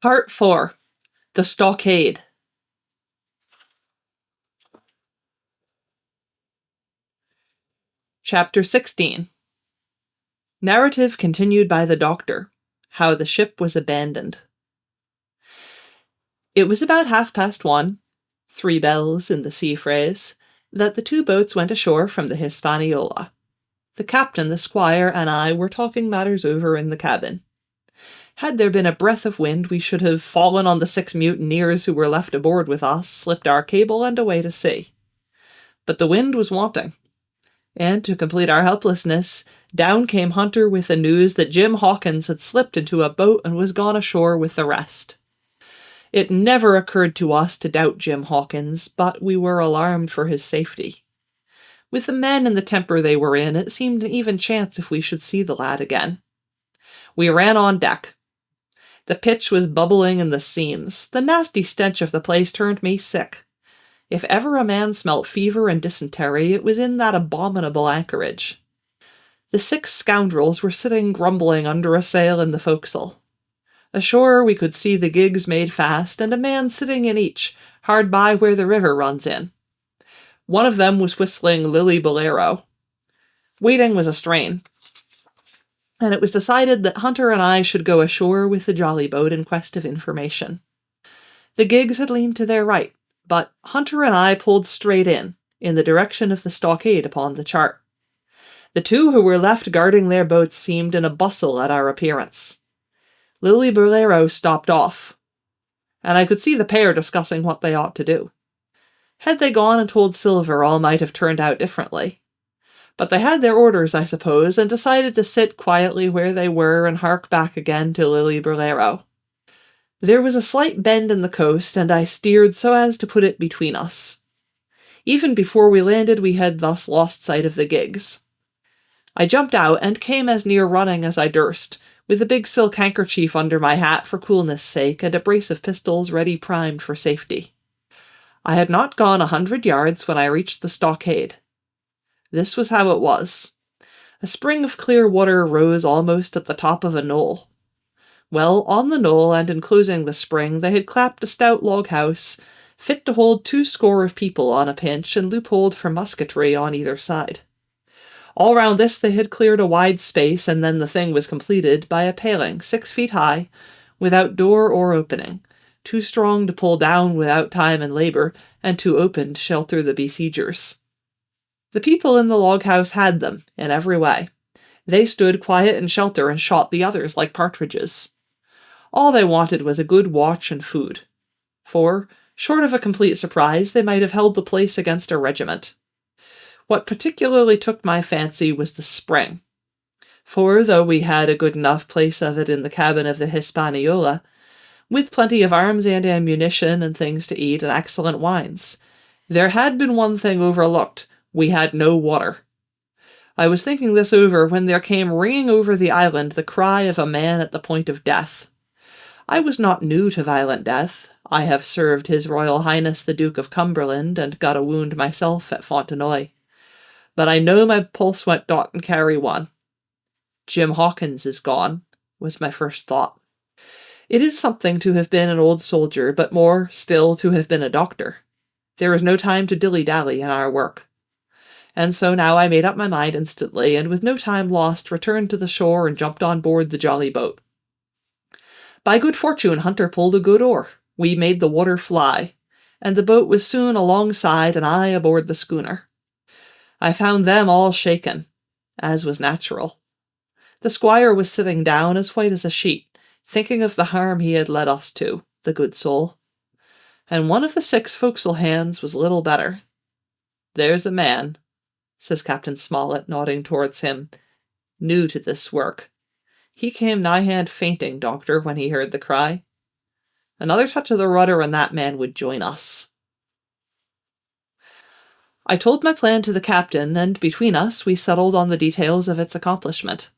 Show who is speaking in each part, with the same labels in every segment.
Speaker 1: Part 4. The Stockade. Chapter 16. Narrative continued by the Doctor. How the ship was abandoned. It was about 1:30, 3 bells in the sea phrase, that the 2 boats went ashore from the Hispaniola. The captain, the squire, and I were talking matters over in the cabin. Had there been a breath of wind, we should have fallen on the 6 mutineers who were left aboard with us, slipped our cable, and away to sea. But the wind was wanting. And to complete our helplessness, down came Hunter with the news that Jim Hawkins had slipped into a boat and was gone ashore with the rest. It never occurred to us to doubt Jim Hawkins, but we were alarmed for his safety. With the men and the temper they were in, it seemed an even chance if we should see the lad again. We ran on deck. The pitch was bubbling in the seams. The nasty stench of the place turned me sick. If ever a man smelt fever and dysentery, it was in that abominable anchorage. The 6 scoundrels were sitting grumbling under a sail in the forecastle. Ashore we could see the gigs made fast, and a man sitting in each, hard by where the river runs in. One of them was whistling Lily Bolero. Waiting was a strain, and it was decided that Hunter and I should go ashore with the jolly boat in quest of information. The gigs had leaned to their right, but Hunter and I pulled straight in the direction of the stockade upon the chart. The 2 who were left guarding their boats seemed in a bustle at our appearance. Lily Bolero stopped off, and I could see the pair discussing what they ought to do. Had they gone and told Silver, all might have turned out differently. But they had their orders, I suppose, and decided to sit quietly where they were and hark back again to Lily Bolero. There was a slight bend in the coast, and I steered so as to put it between us. Even before we landed, we had thus lost sight of the gigs. I jumped out and came as near running as I durst, with a big silk handkerchief under my hat for coolness' sake and a brace of pistols ready primed for safety. I had not gone 100 yards when I reached the stockade. This was how it was. A spring of clear water rose almost at the top of a knoll. Well, on the knoll and enclosing the spring they had clapped a stout log house, fit to hold 20 of people on a pinch and loopholed for musketry on either side. All round this they had cleared a wide space, and then the thing was completed by a paling 6 feet high, without door or opening, too strong to pull down without time and labour, and too open to shelter the besiegers. The people in the log house had them, in every way. They stood quiet in shelter and shot the others like partridges. All they wanted was a good watch and food. For, short of a complete surprise, they might have held the place against a regiment. What particularly took my fancy was the spring. For, though we had a good enough place of it in the cabin of the Hispaniola, with plenty of arms and ammunition and things to eat and excellent wines, there had been one thing overlooked. We had no water. I was thinking this over when there came ringing over the island the cry of a man at the point of death. I was not new to violent death. I have served His Royal Highness the Duke of Cumberland and got a wound myself at Fontenoy. But I know my pulse went dot and carry one. Jim Hawkins is gone, was my first thought. It is something to have been an old soldier, but more still to have been a doctor. There is no time to dilly-dally in our work. And so now I made up my mind instantly, and with no time lost returned to the shore and jumped on board the jolly boat. By good fortune Hunter pulled a good oar. We made the water fly, and the boat was soon alongside and I aboard the schooner. I found them all shaken, as was natural. The squire was sitting down as white as a sheet, thinking of the harm he had led us to, the good soul. And one of the 6 forecastle hands was little better. "There's a man," says Captain Smollett, nodding towards him, "new to this work. He came nigh-hand fainting, Doctor, when he heard the cry. Another touch of the rudder and that man would join us." I told my plan to the captain, and between us we settled on the details of its accomplishment.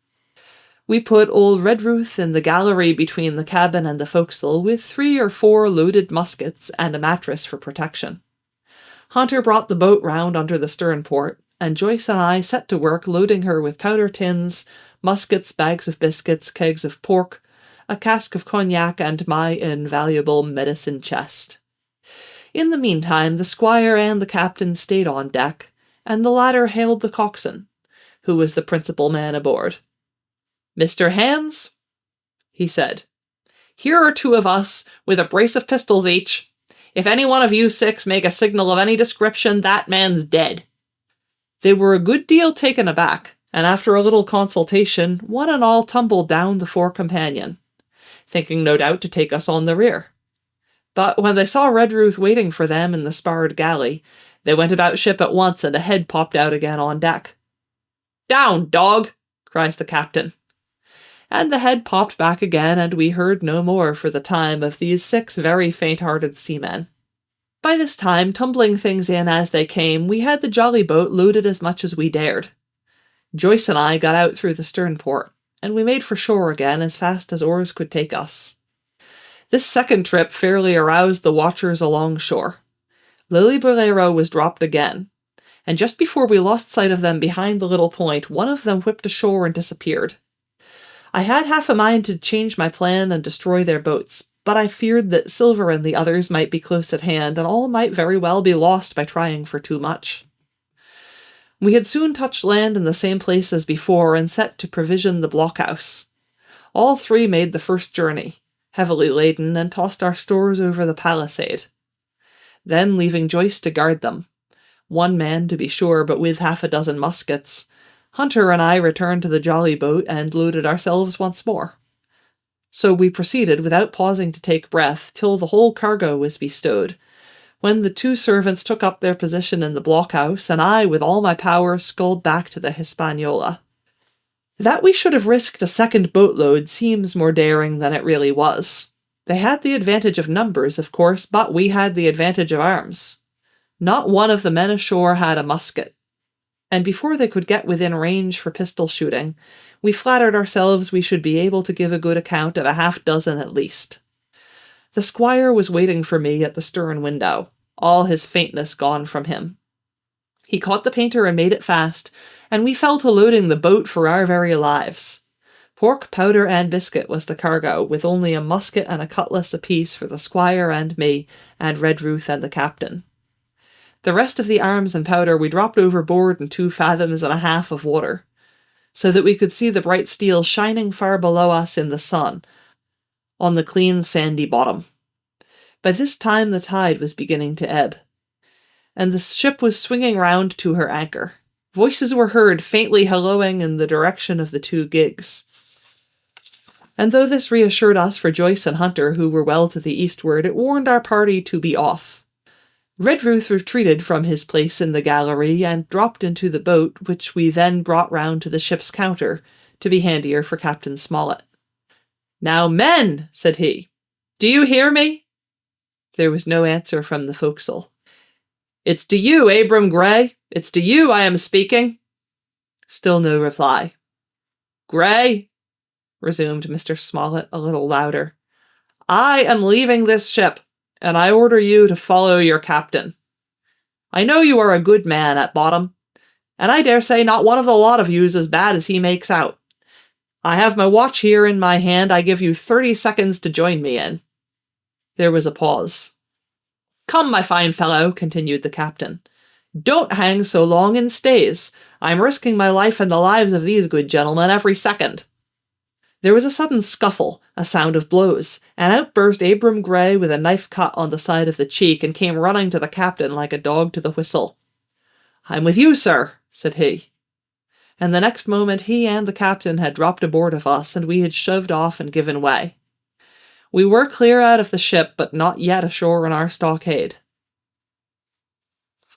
Speaker 1: We put old Redruth in the gallery between the cabin and the forecastle with 3 or 4 loaded muskets and a mattress for protection. Hunter brought the boat round under the stern port, and Joyce and I set to work loading her with powder tins, muskets, bags of biscuits, kegs of pork, a cask of cognac, and my invaluable medicine chest. In the meantime, the squire and the captain stayed on deck, and the latter hailed the coxswain, who was the principal man aboard. "Mr. Hands," he said, "here are two of us, with a brace of pistols each. If any one of you six make a signal of any description, that man's dead." They were a good deal taken aback, and after a little consultation, one and all tumbled down the fore companion, thinking no doubt to take us on the rear. But when they saw Redruth waiting for them in the sparred galley, they went about ship at once, and a head popped out again on deck. "Down, dog!" cries the captain. And the head popped back again, and we heard no more for the time of these 6 very faint-hearted seamen. By this time, tumbling things in as they came, we had the jolly boat loaded as much as we dared. Joyce and I got out through the stern port, and we made for shore again as fast as oars could take us. This second trip fairly aroused the watchers alongshore. Lily Bolero was dropped again, and just before we lost sight of them behind the little point, one of them whipped ashore and disappeared. I had half a mind to change my plan and destroy their boats, but I feared that Silver and the others might be close at hand, and all might very well be lost by trying for too much. We had soon touched land in the same place as before, and set to provision the blockhouse. All 3 made the first journey, heavily laden, and tossed our stores over the palisade. Then, leaving Joyce to guard them, 1 man to be sure, but with half a dozen muskets, Hunter and I returned to the jolly boat and loaded ourselves once more. So we proceeded without pausing to take breath till the whole cargo was bestowed, when the 2 servants took up their position in the blockhouse, and I, with all my power, sculled back to the Hispaniola. That we should have risked a second boatload seems more daring than it really was. They had the advantage of numbers, of course, but we had the advantage of arms. Not one of the men ashore had a musket, and before they could get within range for pistol shooting, we flattered ourselves we should be able to give a good account of a half-dozen at least. The squire was waiting for me at the stern window, all his faintness gone from him. He caught the painter and made it fast, and we fell to loading the boat for our very lives. Pork, powder, and biscuit was the cargo, with only a musket and a cutlass apiece for the squire and me, and Redruth and the captain. The rest of the arms and powder we dropped overboard in 2.5 fathoms of water, so that we could see the bright steel shining far below us in the sun, on the clean sandy bottom. By this time the tide was beginning to ebb, and the ship was swinging round to her anchor. Voices were heard faintly hallooing in the direction of the 2 gigs. And though this reassured us for Joyce and Hunter, who were well to the eastward, it warned our party to be off. Redruth retreated from his place in the gallery and dropped into the boat, which we then brought round to the ship's counter, to be handier for Captain Smollett. "Now, men," said he, "do you hear me?" There was no answer from the forecastle. "It's to you, Abram Gray. It's to you I am speaking." Still no reply. "Gray," resumed Mr. Smollett a little louder, "I am leaving this ship, and I order you to follow your captain. I know you are a good man at bottom, and I dare say not one of the lot of you's as bad as he makes out. I have my watch here in my hand. I give you 30 seconds to join me in." There was a pause. "Come, my fine fellow," continued the captain. "Don't hang so long in stays. I'm risking my life and the lives of these good gentlemen every second." There was a sudden scuffle, a sound of blows, and out burst Abram Gray with a knife cut on the side of the cheek, and came running to the captain like a dog to the whistle. "I'm with you, sir," said he. And the next moment he and the captain had dropped aboard of us, and we had shoved off and given way. We were clear out of the ship, but not yet ashore in our stockade.